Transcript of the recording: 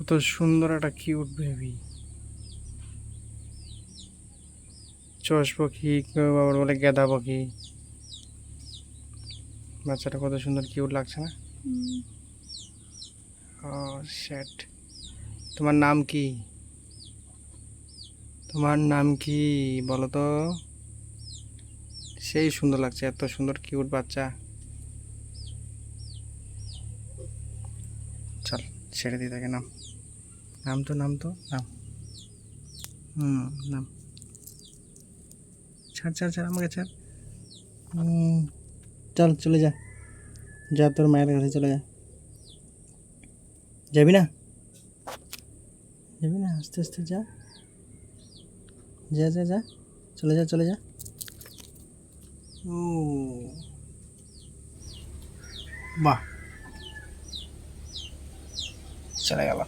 কত সুন্দর একটা কিউট বেবি। চষ পাখি, কেউ আবার বলে গেদা পাখি। বাচ্চাটা কত সুন্দর কিউট লাগছে না? ও শ্যাট। তোমার নাম কি? তোমার নাম কি বলো তো? সেই সুন্দর লাগছে, এত সুন্দর কিউট বাচ্চা। চল ছেড়ে দিই তাকে, নাম। নাম তো নাম। নাম। ছাড় ছাড় ছাড়, আমাকে ছাড়। চল চলে যা, যা তোর মায়ের কাছে চলে যা। যাবি না? যাবি না? আস্তে আস্তে যা, যা যা যা, চলে যা চলে যা। ও বাহ, চলে গেল।